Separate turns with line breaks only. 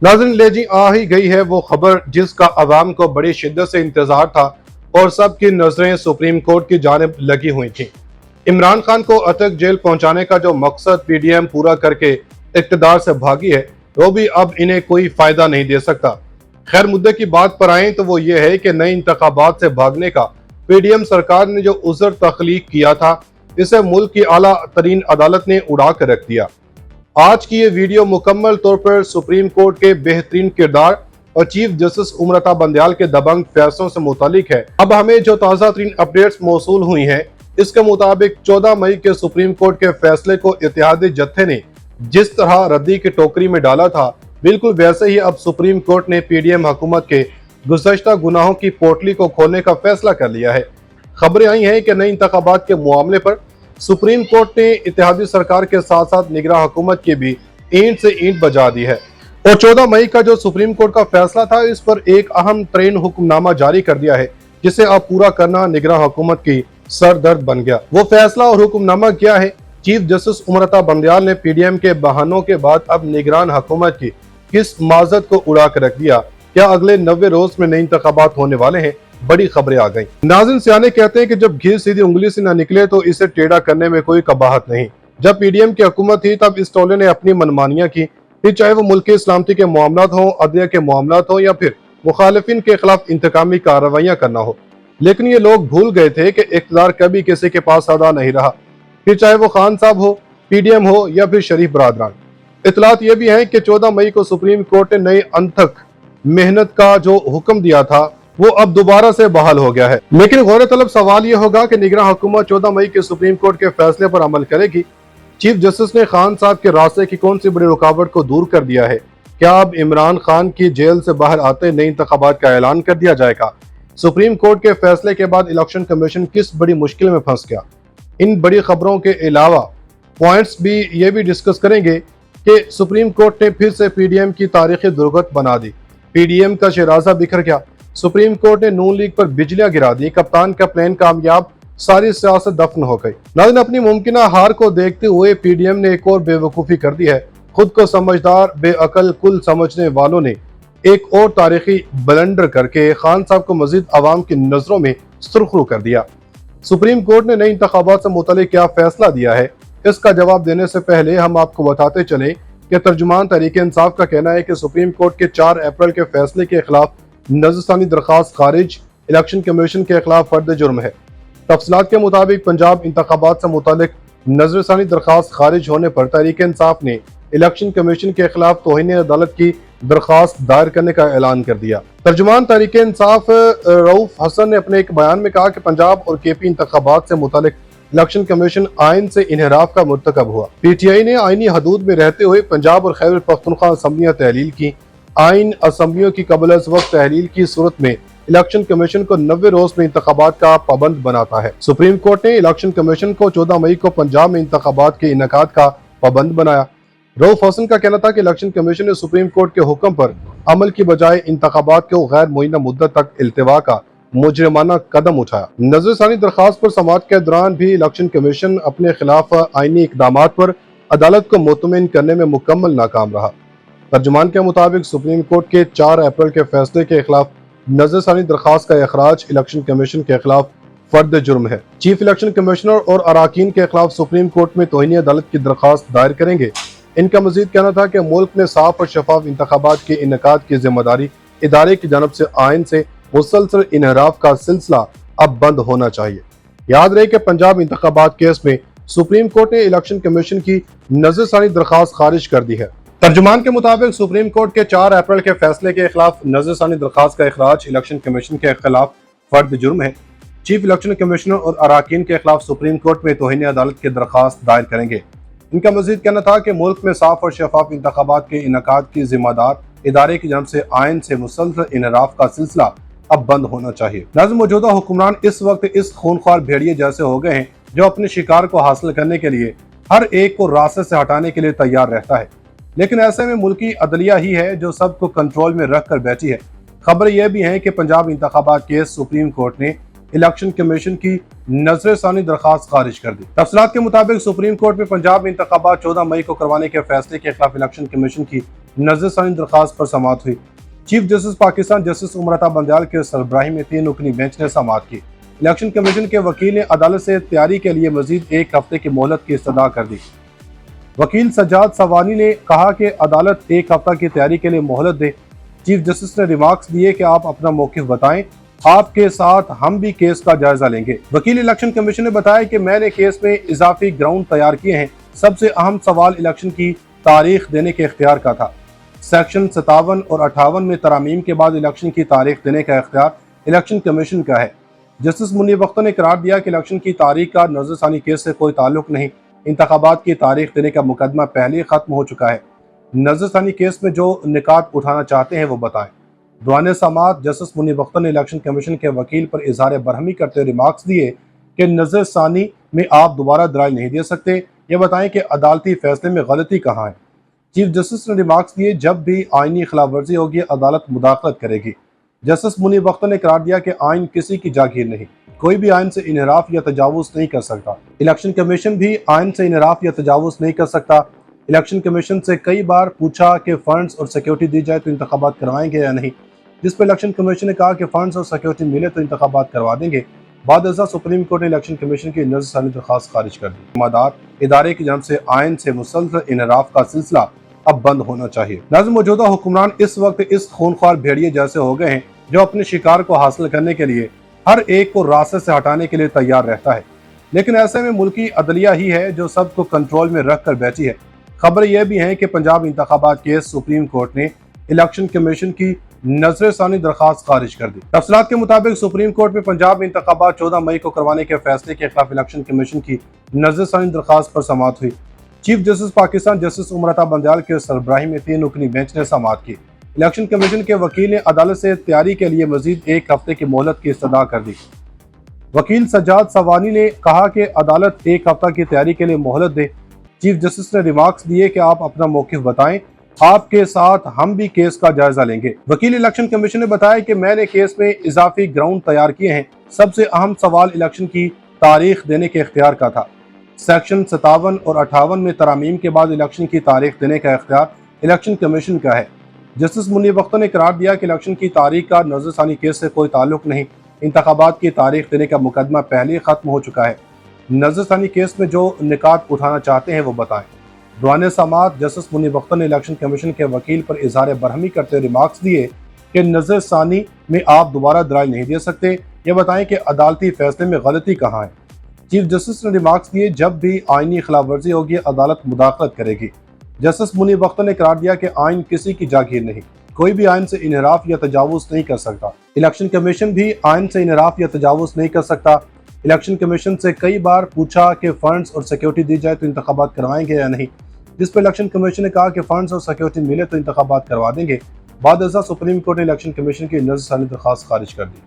नाज़रीन ले जी आ ही गई है वो खबर जिसका अवाम को बड़ी शिद्दत से इंतजार था और सबकी नजरें सुप्रीम कोर्ट की जानिब लगी हुई थी। इमरान खान को अटक जेल पहुंचाने का जो मकसद पीडीएम पूरा करके इक़्तिदार से भागी है वो भी अब इन्हें कोई फायदा नहीं दे सकता। खैर मुद्दे की बात पर आए तो वो ये है कि नए इंतखाबात से भागने का पीडीएम सरकार ने जो उज़र तख्लीक किया था इसे मुल्क की आला तरीन अदालत ने उड़ा कर रख दिया। आज की ये वीडियो मुकम्मल तौर पर सुप्रीम कोर्ट के बेहतरीन किरदार और चीफ जस्टिस उमरता बंदयाल के दबंग फैसलों से मुतालिक है। अब हमें जो ताज़ा तरीन अपडेट्स मौसूल हुई हैं इसके मुताबिक 14 मई के सुप्रीम कोर्ट के फैसले को इत्तेहादी जत्थे ने जिस तरह रद्दी की टोकरी में डाला था बिल्कुल वैसे ही अब सुप्रीम कोर्ट ने पीडीएम हुकूमत के गुज़श्ता गुनाहों की पोटली को खोलने का फैसला कर लिया है। खबरें आई हैं कि नए इंतखाबात के मामले पर सुप्रीम कोर्ट ने इत्तेहादी सरकार के साथ साथ निगरान हुकूमत की भी ईंट से ईंट बजा दी है और 14 मई का जो सुप्रीम कोर्ट का फैसला था इस पर एक अहम तरीन हुक्मनामा जारी कर दिया है जिसे अब पूरा करना निगरान हुकूमत की सरदर्द बन गया। वो फैसला और हुक्मनामा क्या है? चीफ जस्टिस उमरता बंदयाल ने पीडीएम के बहानों के बाद अब निगरान हुकूमत की किस माजत को उड़ा कर रख दिया? क्या अगले 90 रोज में नए इंतखाबात होने वाले हैं? बड़ी खबरें आ गई। नाज़रीन सियाने कहते हैं कि जब घी सीधी उंगली से न निकले तो इसे टेढ़ा करने में कोई कबाहत नहीं। जब पीडीएम की हुकूमत थी तब इस टोले ने अपनी मनमानियां की, फिर चाहे वो मुल्क की सलामती के मामलात हों, अदलिया के मामलात हों या फिर मुखालिफिन के खिलाफ इंतकामी कार्रवाइयां करना हो। लेकिन ये लोग भूल गए थे कि इक़्तिदार कभी किसी के पास सदा नहीं रहा, फिर चाहे वो खान साहब हो, पीडीएम हो या फिर शरीफ बरादरान। इतलात ये भी है कि 14 मई को सुप्रीम कोर्ट ने नई अनथक मेहनत का जो हुक्म दिया था वो अब दोबारा से बहाल हो गया है। लेकिन गौर तलब सवाल ये होगा कि निगरान हुकूमत 14 मई के सुप्रीम कोर्ट के फैसले पर अमल करेगी। चीफ जस्टिस ने खान साहब के रास्ते की कौन सी बड़ी रुकावट को दूर कर दिया है? क्या अब इमरान खान की जेल से बाहर आते नए इंतखाबात का ऐलान कर दिया जाएगा? सुप्रीम कोर्ट के फैसले के बाद इलेक्शन कमीशन किस बड़ी मुश्किल में फंस गया? इन बड़ी खबरों के अलावा पॉइंट्स भी ये भी डिस्कस करेंगे कि सुप्रीम कोर्ट ने फिर से पीडीएम की तारीखी दुर्गत बना दी। पीडीएम का शराजा बिखर गया। सुप्रीम कोर्ट ने नून लीग पर बिजलियां गिरा दी। कप्तान का प्लान कामयाब, सारी सियासत दफन हो गई। नाज़रीन अपनी मुमकिन हार को देखते हुए पीडीएम ने एक और बेवकूफ़ी कर दी है। खुद को समझदार बेअकल कुल समझने वालों ने एक और तारीखी ब्लंडर करके खान साहब को मजीद अवाम की नजरों में सुर्खरू कर दिया। सुप्रीम कोर्ट ने नए इंतखाबात से मुतालिक क्या फैसला दिया है, इसका जवाब देने से पहले हम आपको बताते चले कि तर्जुमान तहरीक इंसाफ का कहना है कि सुप्रीम कोर्ट के 4 अप्रैल के फैसले के खिलाफ नजरसानी दरखास्त खारिज इलेक्शन कमीशन के खिलाफ फर्द जुर्म है। तफसीलात के मुताबिक पंजाब इंतखाबात से मुतालिक नजरसानी दरखास्त खारिज होने पर तहरीक इंसाफ ने इलेक्शन कमीशन के खिलाफ तौहीन अदालत की दरखास्त दायर करने का ऐलान कर दिया। तर्जुमान तहरीक इंसाफ रऊफ हसन ने अपने एक बयान में कहा कि पंजाब और केपी इंतखाबात से मुतालिक इलेक्शन कमीशन आइन से इनहराफ का मुर्तकब हुआ। पीटीआई ने आइनी हदूद में रहते हुए पंजाब और खैबर पख्तूनख्वा असम्बलियां तहलील की। आइन असम्बलियों की कबल अज़ वक्त तहलील की सूरत में इलेक्शन कमीशन को 90 रोज में इंतखाबात का पाबंद बनाता है। सुप्रीम कोर्ट ने इलेक्शन कमीशन को 14 मई को पंजाब में इंतखाबात के इनेकाद का पाबंद बनाया। रऊफ हसन का कहना था कि इलेक्शन कमीशन ने सुप्रीम कोर्ट के हुक्म पर अमल की बजाय इंतखाबात को गैर मुय्यना मुद्दत तक इल्तिवा का मुजरिमाना कदम उठाया। नजरसानी दरखास्त पर समाअत के दौरान भी इलेक्शन कमीशन अपने खिलाफ आइनी इकदामात पर अदालत को मुतमिन करने में मुकम्मल नाकाम रहा। तर्जुमान के मुताबिक सुप्रीम कोर्ट के 4 अप्रैल के फैसले के खिलाफ नजरसानी दरखास्त का अखराज इलेक्शन कमीशन के खिलाफ फर्द जुर्म है। चीफ इलेक्शन कमिश्नर और अराकीन के खिलाफ सुप्रीम कोर्ट में तौहीन अदालत की दरखास्त दायर करेंगे। इनका मजीद कहना था कि मुल्क में साफ और शफाफ इंतखाबात के इनेकाद की जिम्मेदारी इदारे की जानब से आइन से मुसलसल इनहराफ का सिलसिला अब बंद होना चाहिए। याद रहे कि पंजाब इंतखाबात केस में सुप्रीम कोर्ट ने इलेक्शन कमीशन की नजरसानी दरखास्त खारिज कर दी है। तर्जुमान के मुताबिक सुप्रीम कोर्ट के 4 अप्रैल के फैसले के खिलाफ नजरसानी दरखास्त का इखराज इलेक्शन कमीशन के खिलाफ फर्द जुर्म है। चीफ इलेक्शन कमिश्नर और अराकीन के खिलाफ सुप्रीम कोर्ट में तौहीन अदालत की दरखास्त दायर करेंगे। इनका मजीद कहना था कि मुल्क में साफ और शफाफ इंतखाबात के इनेकाद की जिम्मेदार इदारे की जानब से आइन से मुसलसल इनहराफ का सिलसिला अब बंद होना चाहिए। नाज़रीन मौजूदा हुक्मरान इस वक्त इस खूनख्वार भेड़िए जैसे हो गए हैं जो अपने शिकार को हासिल करने के लिए हर एक को रास्ते से हटाने के लिए तैयार रहता है, लेकिन ऐसे में मुल्की अदलिया ही है जो सबको कंट्रोल में रख कर बैठी है। खबर यह भी है कि पंजाब इंतखाबात केस सुप्रीम कोर्ट ने इलेक्शन कमीशन की नजरसानी दरखास्त खारिज कर दी। तफसीलात के मुताबिक सुप्रीम कोर्ट में पंजाब में इंतखाबात 14 मई को करवाने के फैसले के खिलाफ इलेक्शन कमीशन की नजर ثانی दरख्वास्त पर समाअत हुई। Chief justice Pakistan justice Umar Ata Bandial के सरबराही में 3 रुकनी बेंच ने समाअत की। इलेक्शन कमीशन के वकील ने अदालत से तैयारी के लिए मजीद 1 हफ्ते की मोहलत की इस्तदा कर दी। वकील सज्जाद सवानी ने कहा कि अदालत 1 हफ्ता की तैयारी के लिए मोहलत दे। चीफ जस्टिस ने रिमार्क्स दिए कि आप अपना मौक़िफ़ बताएं, आपके साथ हम भी केस का जायजा लेंगे। वकील इलेक्शन कमीशन ने बताया कि मैंने केस में इजाफी ग्राउंड तैयार किए हैं। सबसे अहम सवाल इलेक्शन की तारीख देने के इख्तियार का था। सेक्शन 57 और 58 में तरामीम के बाद इलेक्शन की तारीख देने का इख्तियार इलेक्शन कमीशन का है। जस्टिस मुनीब अख्तर ने करार दिया कि इलेक्शन की तारीख का नजरसानी केस से कोई ताल्लुक नहीं, इंतखाबात की तारीख देने का मुकदमा पहले ही खत्म हो चुका है। नजरसानी केस में जो निकात उठाना चाहते हैं वो बताएं। दौरान समाअत जस्टिस मुनीब अख्तर ने इलेक्शन कमीशन के वकील पर इजहार बरहमी करते रिमार्क्स दिए कि नजरसानी में आप दोबारा दलाइल नहीं दे सकते, ये बताएं कि अदालती फैसले में गलती कहाँ है। चीफ जस्टिस ने रिमार्क्स दिए, जब भी आईनी खिलाफ वर्जी होगी अदालत मुदाखलत करेगी। जस्टिस मुनीब अख्तर ने करार दिया कि आइन किसी की जागीर नहीं, कोई भी आइन से इनहराफ या तजावुज नहीं कर सकता। इलेक्शन कमीशन भी आइन से इनहराफ या तजावुज नहीं कर सकता। इलेक्शन कमीशन से कई बार पूछा कि फंड्स और सिक्योरिटी दी जाए तो इंतखाबात करवाएंगे या नहीं, जिस पर इलेक्शन कमीशन ने कहा कि फंड्स और सिक्योरिटी मिले तो इंतखाबात करवा देंगे। बाद अज़ा सुप्रीम कोर्ट ने इलेक्शन कमीशन की नजरसानी दरख्वास्त खारिज कर दी। जिम्मेदार इदारे की जानब से आइन से मुसलसल इनहराफ का सिलसिला अब बंद होना चाहिए। नाज़रीन, मौजूदा हुक्मरान इस वक्त इस खूनख्वार भेड़िए जैसे हो गए हैं जो अपने शिकार को हासिल करने के लिए हर एक को रास्ते से हटाने के लिए तैयार रहता है, लेकिन ऐसे में मुल्की अदलिया ही है जो सबको कंट्रोल में रख कर बैठी है। खबर यह भी है कि पंजाब इंतखाबात केस सुप्रीम कोर्ट ने इलेक्शन कमीशन की नजरसानी दरख्वास्त खारिज कर दी। तफसीलात के मुताबिक सुप्रीम कोर्ट में पंजाब में इंतखाबात 14 मई को करवाने के फैसले के खिलाफ इलेक्शन कमीशन की नजरसानी दरख्वास्त पर समाअत हुई। Chief justice Pakistan justice Umar Ata Bandial के सरबराही में 3 रुकनी बेंच ने समाअत की। इलेक्शन कमीशन के वकील ने अदालत से तैयारी के लिए मजीद 1 हफ्ते की मोहलत की इस्तदा कर दी। वकील सज्जाद सवानी ने कहा कि अदालत 1 हफ्ता की तैयारी के लिए मोहलत दे। चीफ जस्टिस ने रिमार्क्स दिए कि आप अपना मौक़िफ़ बताएं, आपके साथ हम भी केस का जायजा लेंगे। वकील इलेक्शन कमीशन ने बताया कि मैंने केस में इजाफी ग्राउंड तैयार किए हैं। सबसे अहम सवाल इलेक्शन की तारीख देने के इख्तियार का था। सेक्शन 57 और 58 में तरामीम के बाद इलेक्शन की तारीख देने का इख्तियार इलेक्शन कमीशन का है। जस्टिस मुनीब अख्तर ने करार दिया कि इलेक्शन की तारीख का नजरसानी केस से कोई ताल्लुक नहीं, इंतखाबात की तारीख देने का मुकदमा पहले ही खत्म हो चुका है। नजरसानी केस में जो निकात उठाना चाहते हैं वो बताएं। दौरान समाअत जस्टिस मुनीब अख्तर ने इलेक्शन कमीशन के वकील पर इजहार बरहमी करते रिमार्क्स दिए कि नजरसानी में आप दोबारा दलाइल नहीं दे सकते, ये बताएं कि अदालती फैसले में गलती कहाँ है। चीफ जस्टिस ने रिमार्क्स दिए, जब भी आईनी खिलाफ वर्जी होगी अदालत मुदाखलत करेगी। जस्टिस मुनीब अख्तर ने करार दिया कि आइन किसी की जागीर नहीं, कोई भी आइन से इनहराफ या तजावुज नहीं कर सकता। इलेक्शन कमीशन भी आइन से इनहराफ या तजावुज नहीं कर सकता। इलेक्शन कमीशन से कई बार पूछा कि फंड्स और सिक्योरिटी दी जाए तो इंतखाबात करवाएंगे या नहीं, जिस पर इलेक्शन कमीशन ने कहा कि फंड्स और सिक्योरिटी मिले तो इंतखाबात करवा देंगे। बाद अज़ा सुप्रीम कोर्ट ने इलेक्शन कमीशन की नजरसानी दरख्वास्त खारिज कर दी।